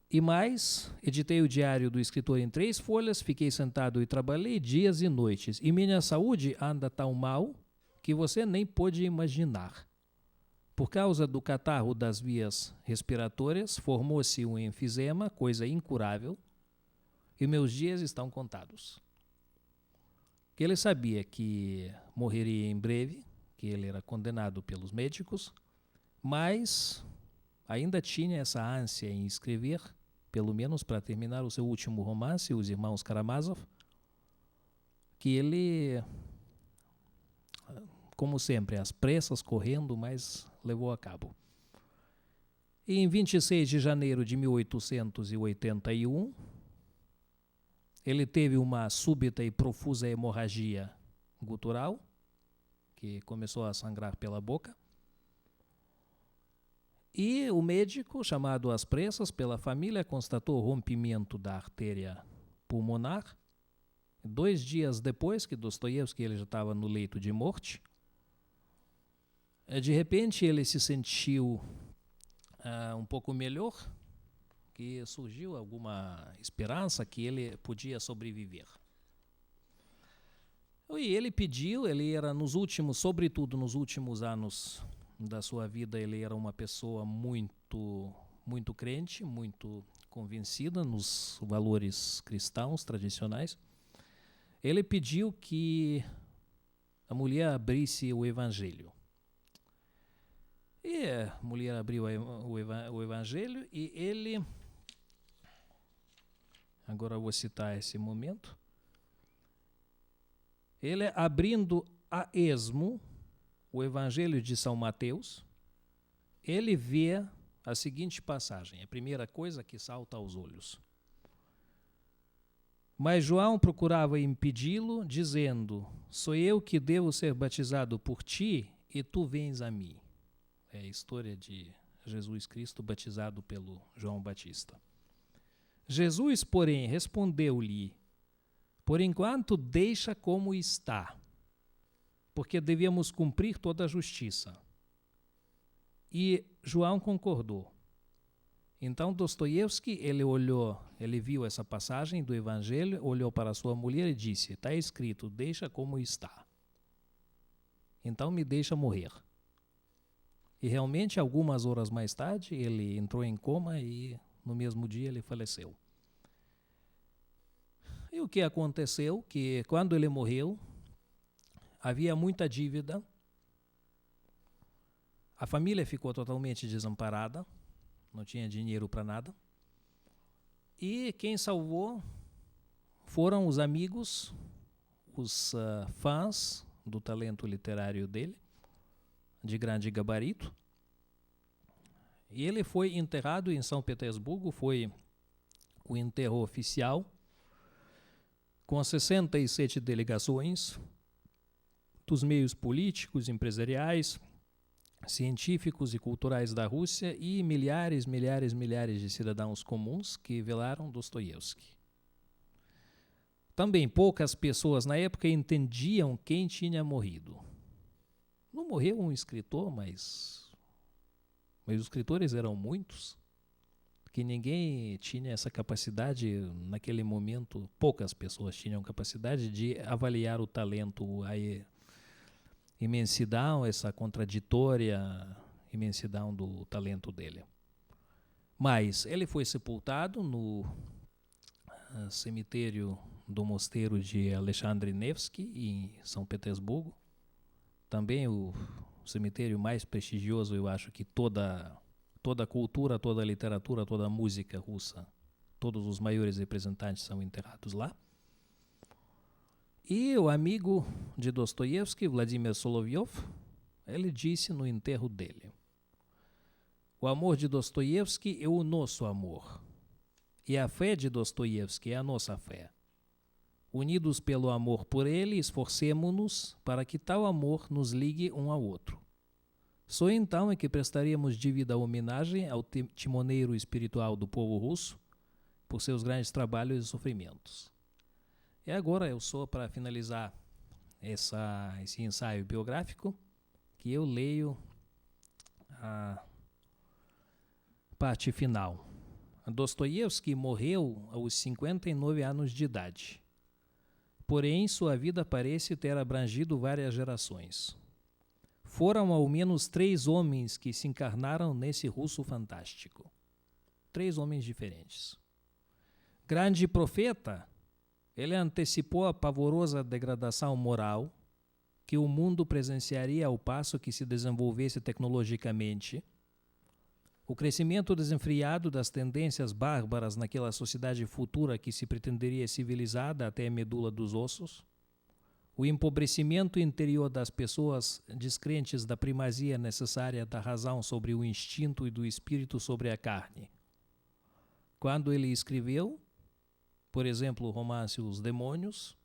E mais, editei o diário do escritor em 3 folhas, fiquei sentado e trabalhei dias e noites. E minha saúde anda tão mal que você nem pode imaginar. Por causa do catarro das vias respiratórias, formou-se um enfisema, coisa incurável, e meus dias estão contados. Que ele sabia que morreria em breve, que ele era condenado pelos médicos, mas ainda tinha essa ânsia em escrever, pelo menos para terminar o seu último romance, Os Irmãos Karamazov, que ele, como sempre, às pressas, correndo, mas levou a cabo. E em 26 de janeiro de 1881, ele teve uma súbita e profusa hemorragia gutural, que começou a sangrar pela boca. E o médico, chamado às pressas pela família, constatou rompimento da artéria pulmonar. 2 dias depois que Dostoiévski ele já estava no leito de morte, de repente ele se sentiu um pouco melhor, que surgiu alguma esperança que ele podia sobreviver. E ele pediu, ele era sobretudo nos últimos anos da sua vida, ele era uma pessoa muito crente, muito convencida nos valores cristãos tradicionais. Ele pediu que a mulher abrisse o evangelho. E a mulher abriu o evangelho e ele, agora eu vou citar esse momento, ele abrindo a esmo o evangelho de São Mateus, ele vê a seguinte passagem, a primeira coisa que salta aos olhos. Mas João procurava impedi-lo, dizendo: sou eu que devo ser batizado por ti e tu vens a mim. É a história de Jesus Cristo batizado pelo João Batista. Jesus, porém, respondeu-lhe: por enquanto deixa como está, porque devemos cumprir toda a justiça. E João concordou. Então Dostoiévski, ele viu essa passagem do Evangelho, olhou para sua mulher e disse: está escrito, deixa como está. Então me deixa morrer. E realmente, algumas horas mais tarde, ele entrou em coma e no mesmo dia ele faleceu. E o que aconteceu? Que quando ele morreu, havia muita dívida, a família ficou totalmente desamparada, não tinha dinheiro para nada, e quem salvou foram os amigos, os fãs do talento literário dele, de grande gabarito. E ele foi enterrado em São Petersburgo, foi o enterro oficial, com 67 delegações dos meios políticos, empresariais, científicos e culturais da Rússia e milhares de cidadãos comuns que velaram Dostoiévski. Também poucas pessoas na época entendiam quem tinha morrido. Não morreu um escritor, mas os escritores eram muitos, que ninguém tinha essa capacidade, naquele momento, poucas pessoas tinham capacidade de avaliar o talento, a imensidão, essa contraditória imensidão do talento dele. Mas ele foi sepultado no cemitério do mosteiro de Alexandre Nevsky, em São Petersburgo. Também o cemitério mais prestigioso, eu acho que toda a cultura, toda a literatura, toda a música russa, todos os maiores representantes são enterrados lá. E o amigo de Dostoiévski, Vladimir Solovyov, ele disse no enterro dele: o amor de Dostoiévski é o nosso amor, e a fé de Dostoiévski é a nossa fé. Unidos pelo amor por ele, esforcemo-nos para que tal amor nos ligue um ao outro. Só então é que prestaríamos dívida homenagem ao timoneiro espiritual do povo russo por seus grandes trabalhos e sofrimentos. E agora eu sou, para finalizar esse ensaio biográfico, que eu leio a parte final. Dostoiévski morreu aos 59 anos de idade. Porém, sua vida parece ter abrangido várias gerações. Foram ao menos 3 homens que se encarnaram nesse russo fantástico. 3 homens diferentes. Grande profeta, ele antecipou a pavorosa degradação moral que o mundo presenciaria ao passo que se desenvolvesse tecnologicamente, o crescimento desenfreado das tendências bárbaras naquela sociedade futura que se pretenderia civilizada até a medula dos ossos, o empobrecimento interior das pessoas descrentes da primazia necessária da razão sobre o instinto e do espírito sobre a carne. Quando ele escreveu, por exemplo, o romance Os Demônios,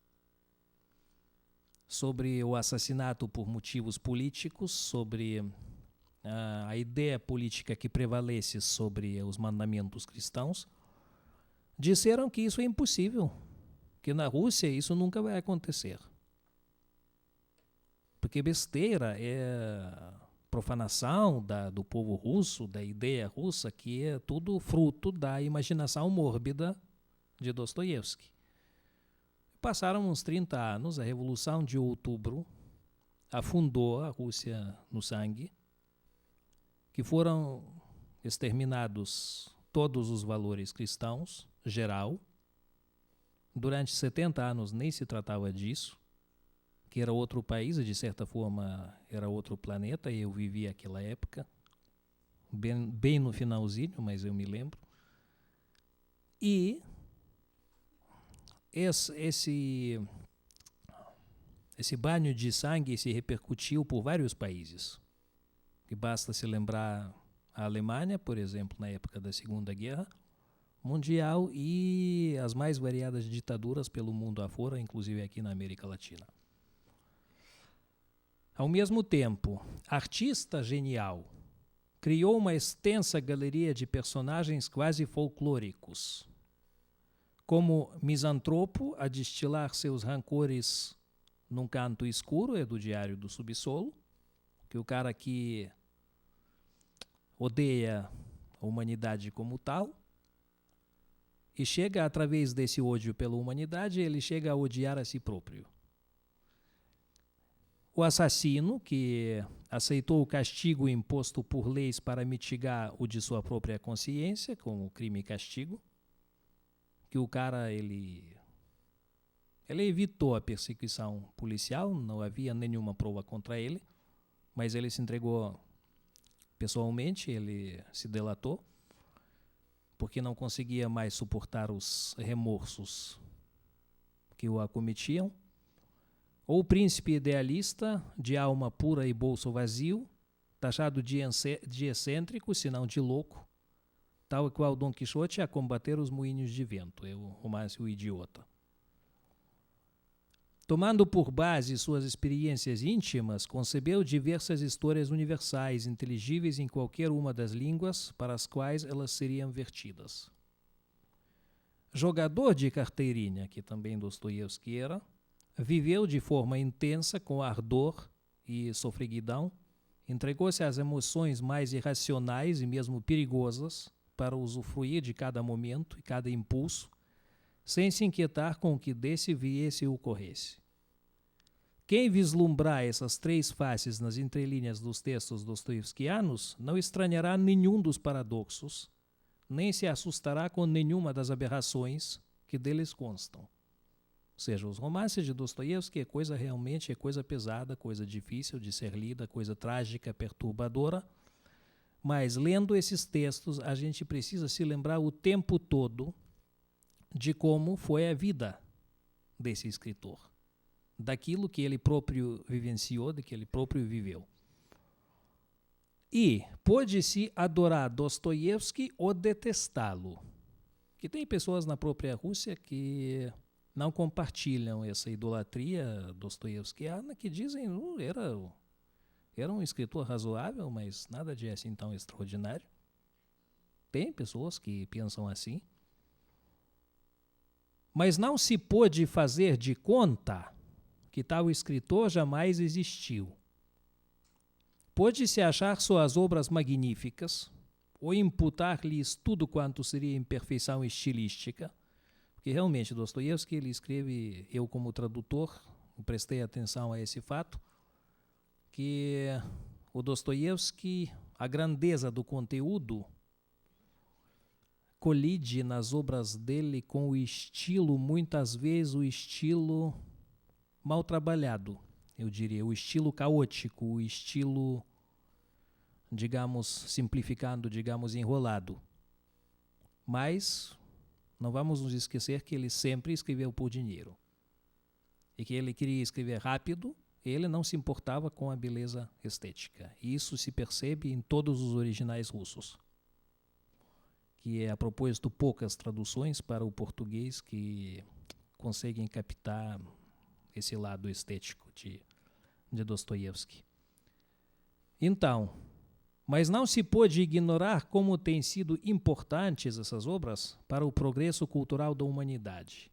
sobre o assassinato por motivos políticos, sobre a ideia política que prevalece sobre os mandamentos cristãos, disseram que isso é impossível, que na Rússia isso nunca vai acontecer. Porque besteira é profanação do povo russo, da ideia russa, que é tudo fruto da imaginação mórbida de Dostoiévski. Passaram uns 30 anos, a Revolução de Outubro afundou a Rússia no sangue, que foram exterminados todos os valores cristãos, geral. Durante 70 anos nem se tratava disso, que era outro país e de certa forma era outro planeta, e eu vivi aquela época, bem no finalzinho, mas eu me lembro. E esse banho de sangue se repercutiu por vários países. E basta se lembrar a Alemanha, por exemplo, na época da Segunda Guerra Mundial, e as mais variadas ditaduras pelo mundo afora, inclusive aqui na América Latina. Ao mesmo tempo, artista genial, criou uma extensa galeria de personagens quase folclóricos, como misantropo a destilar seus rancores num canto escuro, é do Diário do Subsolo, que o cara que odeia a humanidade como tal, e chega, através desse ódio pela humanidade, ele chega a odiar a si próprio. O assassino, que aceitou o castigo imposto por leis para mitigar o de sua própria consciência, como crime e castigo, que o cara, ele evitou a perseguição policial, não havia nenhuma prova contra ele, mas ele se entregou pessoalmente, ele se delatou, porque não conseguia mais suportar os remorsos que o acometiam. Ou príncipe idealista, de alma pura e bolso vazio, taxado de excêntrico, se não de louco, tal qual Dom Quixote a combater os moinhos de vento, é o romance O Idiota. Tomando por base suas experiências íntimas, concebeu diversas histórias universais, inteligíveis em qualquer uma das línguas para as quais elas seriam vertidas. Jogador de carteirinha, que também Dostoiévski era, viveu de forma intensa, com ardor e sofreguidão, entregou-se às emoções mais irracionais e mesmo perigosas para usufruir de cada momento e cada impulso, sem se inquietar com o que desse viesse e ocorresse. Quem vislumbrar essas três faces nas entrelinhas dos textos dostoievskianos não estranhará nenhum dos paradoxos, nem se assustará com nenhuma das aberrações que deles constam. Ou seja, os romances de Dostoiévski é coisa pesada, coisa difícil de ser lida, coisa trágica, perturbadora, mas lendo esses textos a gente precisa se lembrar o tempo todo de como foi a vida desse escritor, daquilo que ele próprio vivenciou, de que ele próprio viveu. E pode-se adorar Dostoiévski ou detestá-lo. Que tem pessoas na própria Rússia que não compartilham essa idolatria dostoiévskiana, que dizem era um escritor razoável, mas nada de assim tão extraordinário. Tem pessoas que pensam assim. Mas não se pôde fazer de conta que tal escritor jamais existiu. Pôde-se achar suas obras magníficas, ou imputar-lhes tudo quanto seria imperfeição estilística, porque realmente Dostoiévski, ele escreve, eu como tradutor, prestei atenção a esse fato, que o Dostoiévski, a grandeza do conteúdo, colide nas obras dele com o estilo, muitas vezes o estilo mal trabalhado, eu diria, o estilo caótico, o estilo, digamos, simplificando, digamos, enrolado. Mas não vamos nos esquecer que ele sempre escreveu por dinheiro. e que ele queria escrever rápido, ele não se importava com a beleza estética. E isso se percebe em todos os originais russos, que é, a propósito, poucas traduções para o português que conseguem captar esse lado estético de Dostoiévski. Então, mas não se pode ignorar como têm sido importantes essas obras para o progresso cultural da humanidade.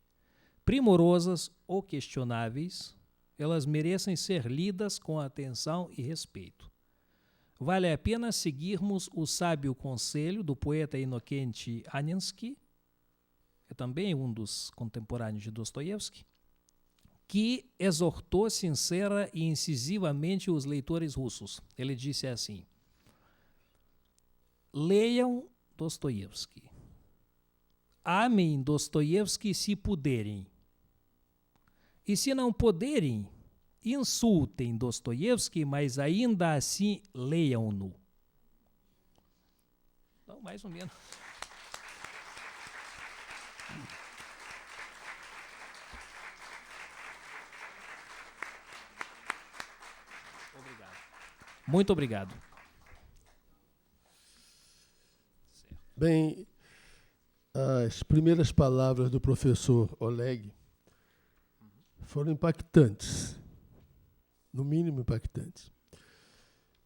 Primorosas ou questionáveis, elas merecem ser lidas com atenção e respeito. Vale a pena seguirmos o sábio conselho do poeta Inokente Anensky, que é também um dos contemporâneos de Dostoiévski, que exortou sincera e incisivamente os leitores russos. Ele disse assim: leiam Dostoiévski. Amem Dostoiévski se puderem. E se não puderem, insultem Dostoiévski, mas ainda assim leiam-no. Então, mais ou menos. Obrigado. Muito obrigado. Bem, as primeiras palavras do professor Oleg foram impactantes, no mínimo impactantes.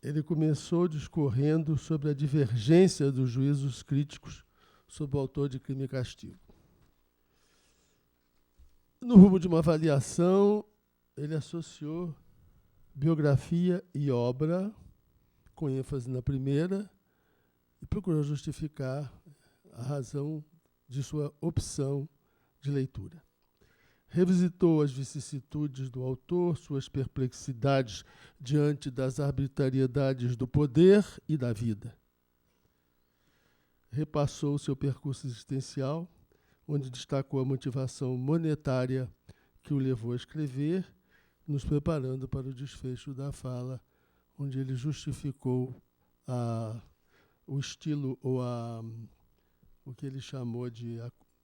Ele começou discorrendo sobre a divergência dos juízos críticos sobre o autor de Crime e Castigo. No rumo de uma avaliação, ele associou biografia e obra, com ênfase na primeira, e procurou justificar a razão de sua opção de leitura. Revisitou as vicissitudes do autor, suas perplexidades diante das arbitrariedades do poder e da vida. Repassou seu percurso existencial, onde destacou a motivação monetária que o levou a escrever, nos preparando para o desfecho da fala, onde ele justificou o estilo, ou o que ele chamou de...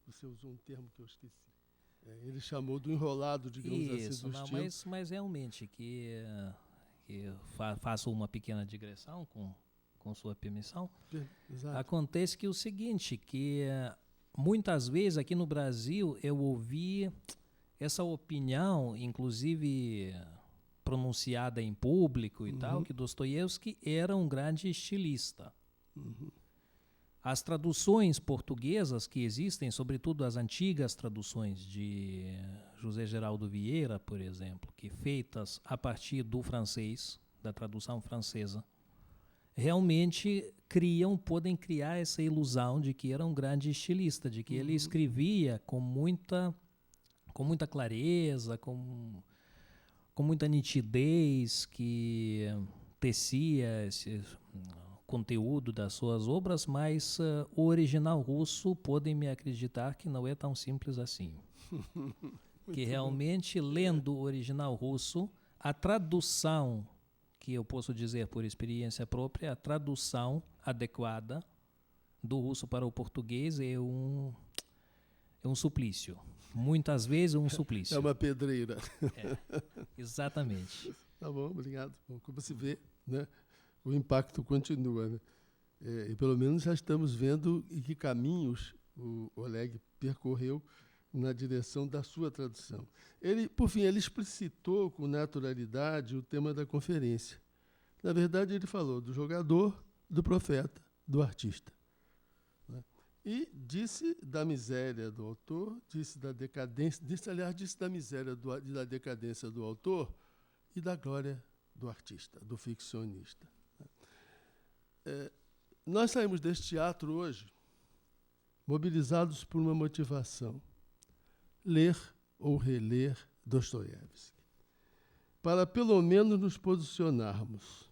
Você usou um termo que eu esqueci. Ele chamou do enrolado, digamos assim, do não, estilo. mas realmente, que faço uma pequena digressão com sua permissão. Exato. Acontece que o seguinte, que muitas vezes aqui no Brasil eu ouvi essa opinião, inclusive pronunciada em público e tal, que Dostoiévski era um grande estilista. As traduções portuguesas que existem, sobretudo as antigas traduções de José Geraldo Vieira, por exemplo, que feitas a partir do francês, da tradução francesa, realmente podem criar essa ilusão de que era um grande estilista, de que ele escrevia com muita clareza, com muita nitidez, que tecia esse conteúdo das suas obras, mas o original russo podem me acreditar que não é tão simples assim. Que realmente, lendo o original russo, a tradução, que eu posso dizer por experiência própria, a tradução adequada do russo para o português é um suplício. Muitas vezes é um suplício. É uma pedreira. Exatamente. Tá bom, obrigado. Bom, como se vê, né? O impacto continua, né? E pelo menos já estamos vendo em que caminhos o Oleg percorreu na direção da sua tradução. Por fim, ele explicitou com naturalidade o tema da conferência. Na verdade, ele falou do jogador, do profeta, do artista. Né? E disse da miséria do autor, disse da decadência, disse da miséria da decadência do autor e da glória do artista, do ficcionista. Nós saímos deste teatro hoje mobilizados por uma motivação: ler ou reler Dostoiévski, para pelo menos nos posicionarmos.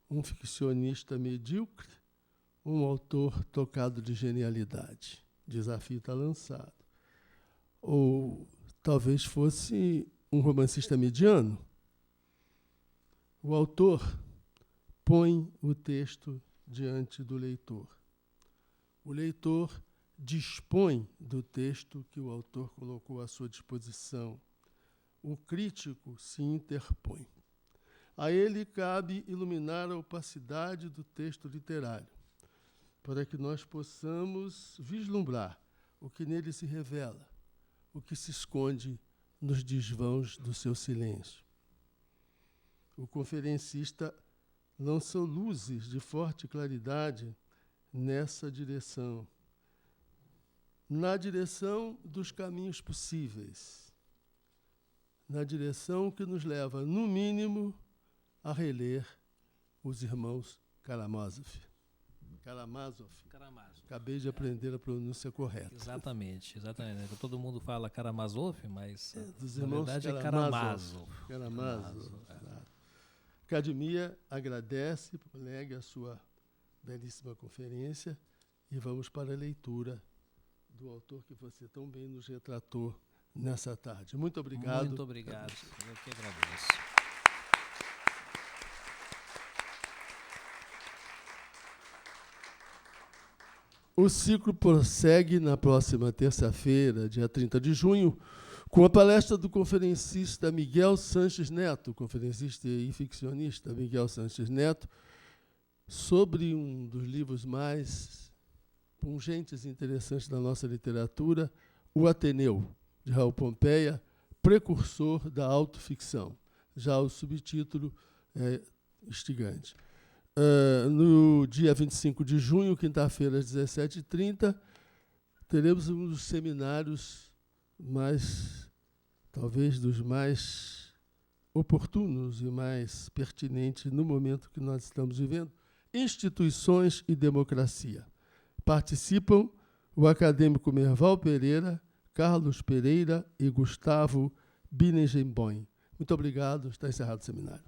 Um ficcionista medíocre, um autor tocado de genialidade. O desafio está lançado. Ou talvez fosse um romancista mediano. O autor põe o texto diante do leitor. O leitor dispõe do texto que o autor colocou à sua disposição. o crítico se interpõe. A ele cabe iluminar a opacidade do texto literário, para que nós possamos vislumbrar o que nele se revela, o que se esconde nos desvãos do seu silêncio. O conferencista lançou luzes de forte claridade nessa direção, na direção dos caminhos possíveis, na direção que nos leva, no mínimo, a reler os irmãos Karamazov. Acabei de aprender a pronúncia correta. Exatamente. Todo mundo fala Karamazov, mas dos na irmãos verdade é Karamazov. A Academia agradece, colega, a sua belíssima conferência e vamos para a leitura do autor que você tão bem nos retratou nessa tarde. Muito obrigado. Muito obrigado. Eu que agradeço. O ciclo prossegue na próxima terça-feira, dia 30 de junho, com a palestra do conferencista Miguel Sanches Neto, conferencista e ficcionista Miguel Sanches Neto, sobre um dos livros mais pungentes e interessantes da nossa literatura, O Ateneu, de Raul Pompeia, precursor da autoficção. Já o subtítulo é instigante. No dia 25 de junho, quinta-feira, às 17h30, teremos um dos seminários talvez dos mais oportunos e mais pertinentes no momento que nós estamos vivendo, Instituições e Democracia. Participam o acadêmico Merval Pereira, Carlos Pereira e Gustavo Binengenboim. Muito obrigado, está encerrado o seminário.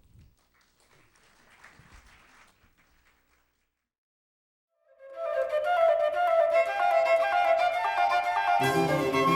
Música